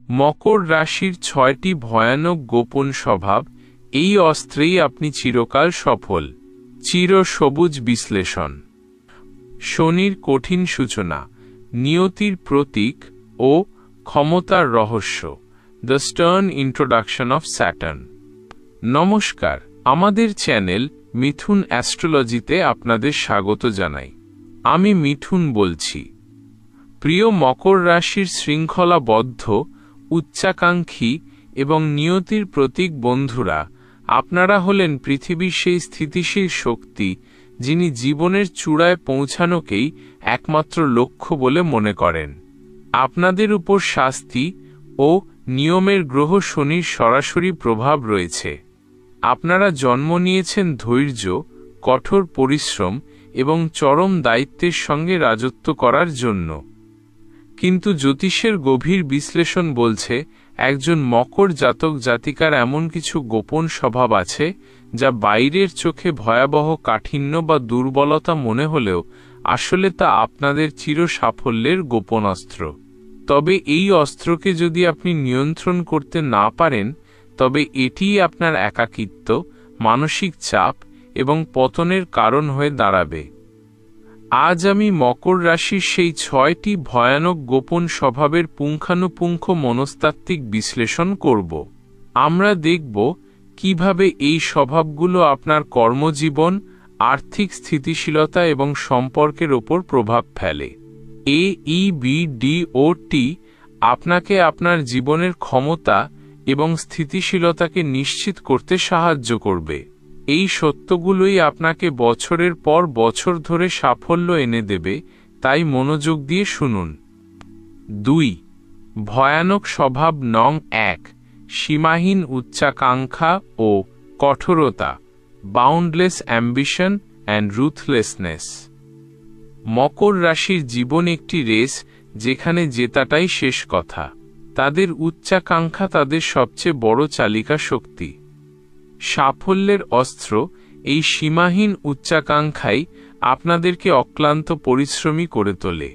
মকর রাশির 6টি ভয়ানক গোপন স্বভাব। এই অস্ত্রেই আপনি চিরকাল সফল। চিরসবুজ বিশ্লেষণ। শনির কঠিন সূচনা, নিয়তির প্রতীক ও ক্ষমতার রহস্য। The stern introduction of Saturn. নমস্কার, আমাদের চ্যানেল মিথুন অ্যাস্ট্রোলজিতে আপনাদের স্বাগত জানাই। আমি মিথুন বলছি। প্রিয় মকর রাশির শৃঙ্খলাবদ্ধ, উচ্চাকাঙ্ক্ষী এবং নিয়তির প্রতীক বন্ধুরা, আপনারা হলেন পৃথিবীর সেই স্থিতিশীল শক্তি যিনি জীবনের চূড়ায় পৌঁছানোকেই একমাত্র লক্ষ্য বলে মনে করেন। আপনাদের উপর শাস্তি ও নিয়মের গ্রহ শনির সরাসরি প্রভাব রয়েছে। আপনারা জন্ম নিয়েছেন ধৈর্য, কঠোর পরিশ্রম এবং চরম দায়িত্বের সঙ্গে রাজত্ব করার জন্য। কিন্তু জ্যোতিষের গভীর বিশ্লেষণ বলছে, একজন মকর জাতক জাতিকার এমন কিছু গোপন স্বভাব আছে যা বাইরের চোখে ভয়াবহ কাঠিন্য বা দুর্বলতা মনে হলেও আসলে তা আপনাদের চির সাফল্যের গোপন অস্ত্র। তবে এই অস্ত্রকে যদি আপনি নিয়ন্ত্রণ করতে না পারেন, তবে এটিই আপনার একাকিত্ব, মানসিক চাপ এবং পতনের কারণ হয়ে দাঁড়াবে। আজ আমি মকর রাশির সেই 6টি ভয়ানক গোপন স্বভাবের পুঙ্খানুপুঙ্খ মনস্তাত্ত্বিক বিশ্লেষণ করব। আমরা দেখব কিভাবে এই স্বভাবগুলো আপনার কর্মজীবন, আর্থিক স্থিতিশীলতা এবং সম্পর্কের ওপর প্রভাব ফেলে। AEBDOT আপনাকে আপনার জীবনের ক্ষমতা এবং স্থিতিশীলতাকে নিশ্চিত করতে সাহায্য করবে। এই সত্যগুলোই আপনাকে বছরের পর বছর ধরে সাফল্য এনে দেবে, তাই মনোযোগ দিয়ে শুনুন। 2. ভয়ানক স্বভাব নং 1, সীমাহীন উচ্চাকাঙ্ক্ষা ও কঠোরতা। Boundless ambition and ruthlessness. মকর রাশির জীবন একটি রেস যেখানে জেতাটাই শেষ কথা। তাদের উচ্চাকাঙ্ক্ষা তাদের সবচেয়ে বড় চালিকা শক্তি। সাফল্যের অস্ত্র এই সীমাহীন উচ্চাকাঙ্ক্ষাই আপনাদেরকে অক্লান্ত পরিশ্রমী করে তোলে।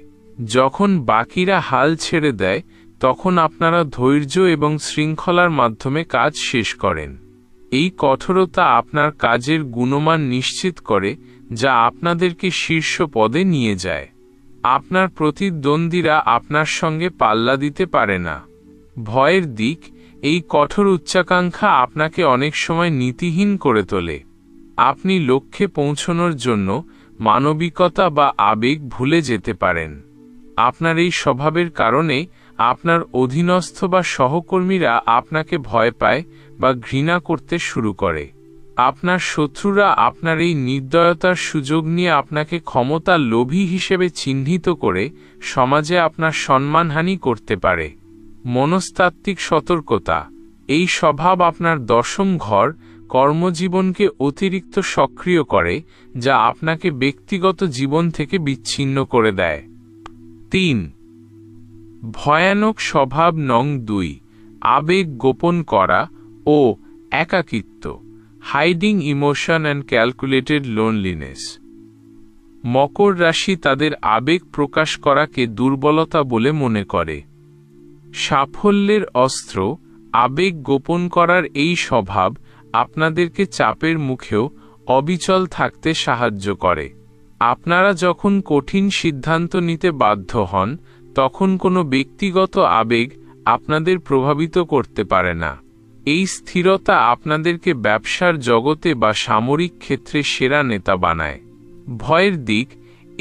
যখন বাকিরা হাল ছেড়ে দেয়, তখন আপনারা ধৈর্য এবং শৃঙ্খলার মাধ্যমে কাজ শেষ করেন। এই কঠোরতা আপনার কাজের গুণমান নিশ্চিত করে, যা আপনাদেরকে শীর্ষ পদে নিয়ে যায়। আপনার প্রতিদ্বন্দ্বীরা আপনার সঙ্গে পাল্লা দিতে পারে না। ভয়ের দিক, এই কঠোর উচ্চাকাঙ্ক্ষা আপনাকে অনেক সময় নীতিহীন করে তোলে। আপনি লক্ষ্যে পৌঁছানোর জন্য মানবিকতা বা আবেগ ভুলে যেতে পারেন। আপনার এই স্বভাবের কারণে আপনার অধীনস্থ বা সহকর্মীরা আপনাকে ভয় পায় বা ঘৃণা করতে শুরু করে। আপনার শত্রুরা আপনার এই নির্দয়তার সুযোগ নিয়ে আপনাকে ক্ষমতার লোভী হিসেবে চিহ্নিত করে সমাজে আপনার সম্মানহানি করতে পারে। মনস্তাত্ত্বিক সতর্কতা, এই স্বভাব আপনার 10ম ঘর, কর্মজীবনকে অতিরিক্ত সক্রিয় করে, যা আপনাকে ব্যক্তিগত জীবন থেকে বিচ্ছিন্ন করে দেয়। 3. ভয়ানক স্বভাব নং 2, আবেগ গোপন করা ও একাকিত্ব। Hiding emotion and calculated loneliness. মকর রাশি তাদের আবেগ প্রকাশ করাকে দুর্বলতা বলে মনে করে। সাফল্যের অস্ত্র আবেগ গোপন করার এই স্বভাব আপনাদেরকে চাপের মুখেও অবিচল থাকতে সাহায্য করে। আপনারা যখন কঠিন সিদ্ধান্ত নিতে বাধ্য হন, তখন কোনো ব্যক্তিগত আবেগ আপনাদের প্রভাবিত করতে পারে না। এই স্থিরতা আপনাদেরকে ব্যবসার জগতে বা সামরিক ক্ষেত্রে সেরা নেতা বানায়। ভয়ের দিক,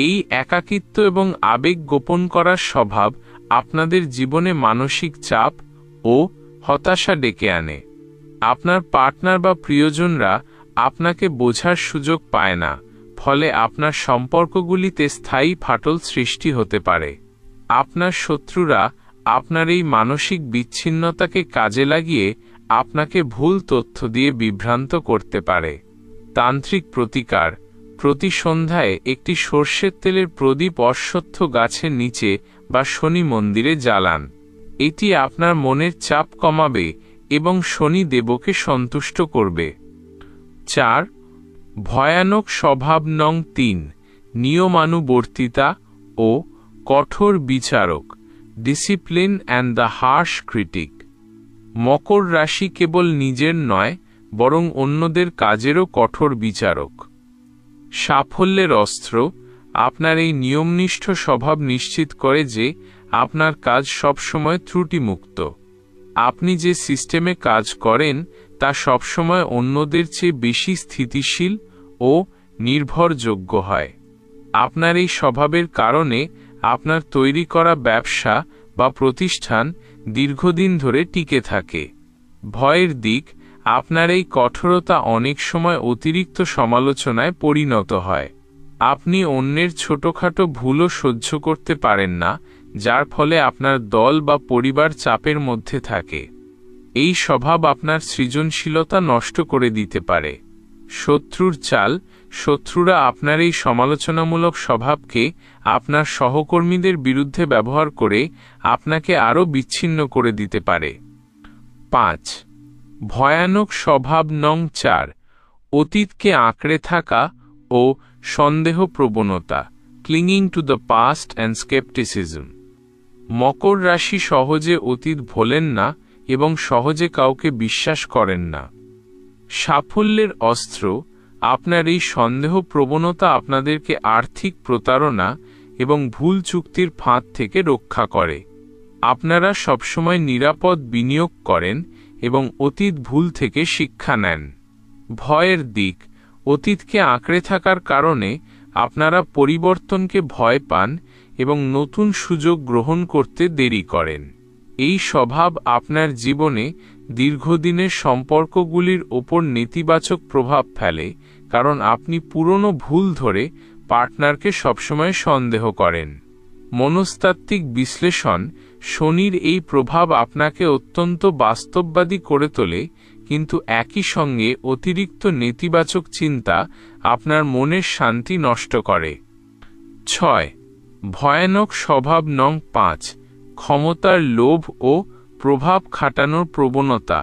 এই একাকিত্ব এবং আবেগ গোপন করার স্বভাব আপনাদের জীবনে মানসিক চাপ ও হতাশা ডেকে আনে। আপনার পার্টনার বা প্রিয়জনরা আপনাকে বোঝার সুযোগ পায় না, ফলে আপনার সম্পর্কগুলিতে স্থায়ী ফাটল সৃষ্টি হতে পারে। আপনার শত্রুরা আপনার এই মানসিক বিচ্ছিন্নতাকে কাজে লাগিয়ে আপনাকে ভুল তথ্য দিয়ে বিভ্রান্ত করতে পারে। তান্ত্রিক প্রতিকার, প্রতি সন্ধ্যায় একটি সর্ষের তেলের প্রদীপ অশ্বত্থ গাছের নিচে বা শনি মন্দিরে জ্বালান। এটি আপনার মনের চাপ কমাবে এবং শনি দেবকে সন্তুষ্ট করবে। 4. ভয়ানক স্বভাব নং 3, নিয়মানুবর্তিতা ও কঠোর বিচারক। Discipline and the harsh critic. মকর রাশি কেবল নিজের নয়, বরং অন্যদের কাজেরও কঠোর বিচারক। সাফল্যের অস্ত্র। আপনার এই নিয়মনিষ্ঠ স্বভাব নিশ্চিত করে যে আপনার কাজ সবসময় ত্রুটিমুক্ত। আপনি যে সিস্টেমে কাজ করেন তা সবসময় অন্যদের চেয়ে বেশি স্থিতিশীল ও নির্ভরযোগ্য হয়। আপনার এই স্বভাবের কারণে আপনার তৈরি করা ব্যবসা বা প্রতিষ্ঠান দীর্ঘদিন ধরে টিকে থাকে। ভয়ের দিক। আপনার এই কঠোরতা অনেক সময় অতিরিক্ত সমালোচনায় পরিণত হয়। আপনি অন্যের ছোটখাটো ভুলও সহ্য করতে পারেন না, যার ফলে আপনার দল বা পরিবার চাপের মধ্যে থাকে। এই স্বভাব আপনার সৃজনশীলতা নষ্ট করে দিতে পারে। শত্রুর চাল। শত্রুরা আপনার এই সমালোচনামূলক স্বভাবকে আপনার সহকর্মীদের বিরুদ্ধে ব্যবহার করে আপনাকে আরও বিচ্ছিন্ন করে দিতে পারে। 5. ভয়ানক স্বভাব নং 4, অতীতকে আঁকড়ে থাকা ও সন্দেহ প্রবণতা, clinging to the past and scepticism. মকর রাশি সহজে অতীত ভোলেন না এবং সহজে কাউকে বিশ্বাস করেন না। সাফল্যের অস্ত্র। আপনার এই সন্দেহ প্রবণতা আপনাদেরকে আর্থিক প্রতারণা এবং ভুল চুক্তির ফাঁদ থেকে রক্ষা করে। আপনারা সবসময় নিরাপদ বিনিয়োগ করেন এবং অতীত ভুল থেকে শিক্ষা নেন। ভয়ের দিক। অতীতকে আঁকড়ে থাকার কারণে আপনারা পরিবর্তনকে ভয় পান এবং নতুন সুযোগ গ্রহণ করতে দেরি করেন। এই স্বভাব আপনার জীবনে দীর্ঘদিনের সম্পর্কগুলির ওপর নেতিবাচক প্রভাব ফেলে, কারণ আপনি পুরনো ভুল ধরে পার্টনারকে সবসময় সন্দেহ করেন। মনস্তাত্ত্বিক বিশ্লেষণ। শনির এই প্রভাব আপনাকে অত্যন্ত বাস্তববাদী করে তোলে, কিন্তু একই সঙ্গে অতিরিক্ত নেতিবাচক চিন্তা আপনার মনের শান্তি নষ্ট করে। 6. ভয়ানক স্বভাব নং 5, ক্ষমতার লোভ ও প্রভাব খাটানোর প্রবণতা,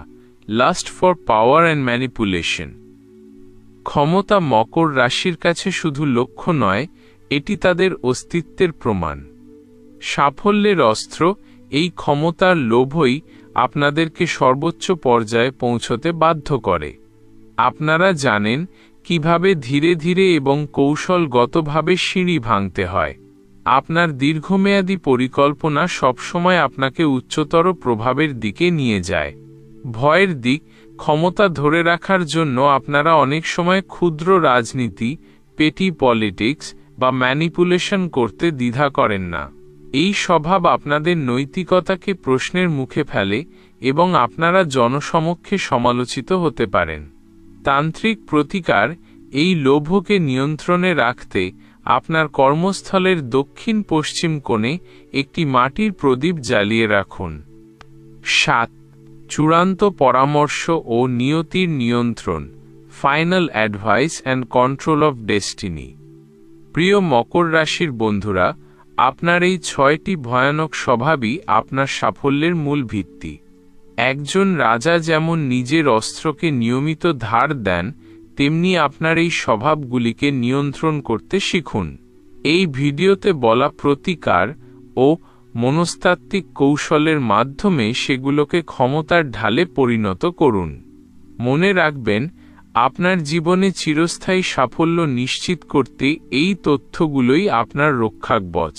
last for power and manipulation. ক্ষমতা মকর রাশির কাছে শুধু লক্ষ্য নয়, এটি তাদের অস্তিত্বের প্রমাণ। সাফল্যের অস্ত্র। এই ক্ষমতার লোভই আপনাদেরকে সর্বোচ্চ পর্যায়ে পৌঁছতে বাধ্য করে। আপনারা জানেন কিভাবে ধীরে ধীরে এবং কৌশলগতভাবে সিঁড়ি ভাঙতে হয়। আপনার দীর্ঘমেয়াদী পরিকল্পনা সবসময় আপনাকে উচ্চতর প্রভাবের দিকে নিয়ে যায়। ভয়ের দিক। ক্ষমতা ধরে রাখার জন্য আপনারা অনেক সময় ক্ষুদ্র রাজনীতি, পেটি পলিটিক্স বা ম্যানিপুলেশন করতে দ্বিধা করেন না। এই স্বভাব আপনাদের নৈতিকতাকে প্রশ্নের মুখে ফেলে এবং আপনারা জনসমক্ষে সমালোচিত হতে পারেন। তান্ত্রিক প্রতিকার। এই লোভকে নিয়ন্ত্রণে রাখতে আপনার কর্মস্থলের দক্ষিণ পশ্চিম কোণে একটি মাটির প্রদীপ জ্বালিয়ে রাখুন। 7. চূড়ান্ত পরামর্শ ও নিয়তির নিয়ন্ত্রণ, final advice and control of destiny. প্রিয় মকর রাশির বন্ধুরা, আপনার এই 6টি ভয়ানক স্বভাবই আপনার সাফল্যের মূল ভিত্তি। একজন রাজা যেমন নিজের অস্ত্রকে নিয়মিত ধার দেন, তেমনি আপনার এই স্বভাবগুলিকে নিয়ন্ত্রণ করতে শিখুন। এই ভিডিওতে বলা প্রতিকার ও মনস্তাত্ত্বিক কৌশলের মাধ্যমে সেগুলোকে ক্ষমতার ঢালে পরিণত করুন। মনে রাখবেন, আপনার জীবনে চিরস্থায়ী সাফল্য নিশ্চিত করতে এই তথ্যগুলোই আপনার রক্ষাকবচ।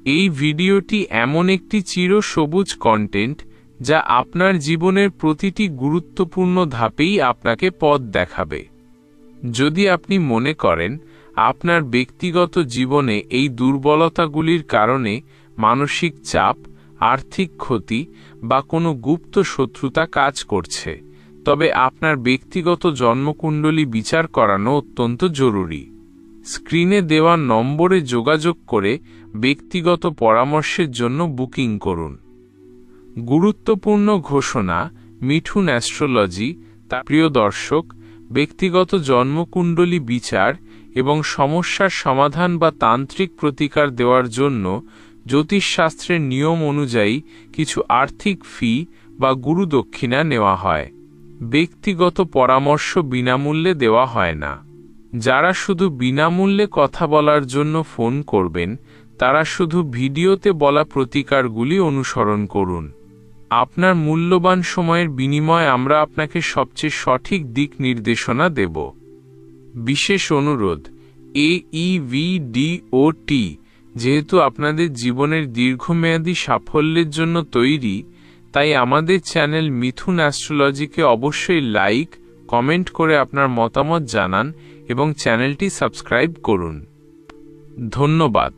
এই ভিডিওটি এমন একটি চিরসবুজ কন্টেন্ট যা আপনার জীবনের প্রতিটি গুরুত্বপূর্ণ ধাপেই আপনাকে পথ দেখাবে। যদি আপনি মনে করেন আপনার ব্যক্তিগত জীবনে এই দুর্বলতাগুলির কারণে মানসিক চাপ, আর্থিক ক্ষতি বা কোনো গুপ্ত শত্রুতা কাজ করছে, তবে আপনার ব্যক্তিগত জন্মকুণ্ডলী বিচার করানো অত্যন্ত জরুরি। স্ক্রিনে দেওয়া নম্বরে যোগাযোগ করে ব্যক্তিগত পরামর্শের জন্য বুকিং করুন। গুরুত্বপূর্ণ ঘোষণা। মিঠুন অ্যাস্ট্রোলজি তার প্রিয় দর্শক, ব্যক্তিগত জন্মকুণ্ডলী বিচার এবং সমস্যার সমাধান বা তান্ত্রিক প্রতিকার দেওয়ার জন্য জ্যোতিষশাস্ত্রের নিয়ম অনুযায়ী কিছু আর্থিক ফি বা গুরুদক্ষিণা নেওয়া হয়। ব্যক্তিগত পরামর্শ বিনামূল্যে দেওয়া হয় না। যারা শুধু বিনামূল্যে কথা বলার জন্য ফোন করবেন, তারা শুধু ভিডিওতে বলা প্রতিকারগুলি অনুসরণ করুন। আপনার মূল্যবান সময়ের বিনিময়ে আমরা আপনাকে সবচেয়ে সঠিক দিক নির্দেশনা দেব। বিশেষ অনুরোধ, AEVDOT যেহেতু আপনাদের জীবনের দীর্ঘমেয়াদী সাফল্যের জন্য তৈরি, তাই আমাদের চ্যানেল মিথুন অ্যাস্ট্রোলজিকে অবশ্যই লাইক, কমেন্ট করে আপনার মতামত জানান এবং চ্যানেলটি সাবস্ক্রাইব করুন। ধন্যবাদ।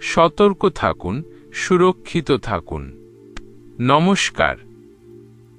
সতর্ক থাকুন, সুরক্ষিত থাকুন। নমস্কার।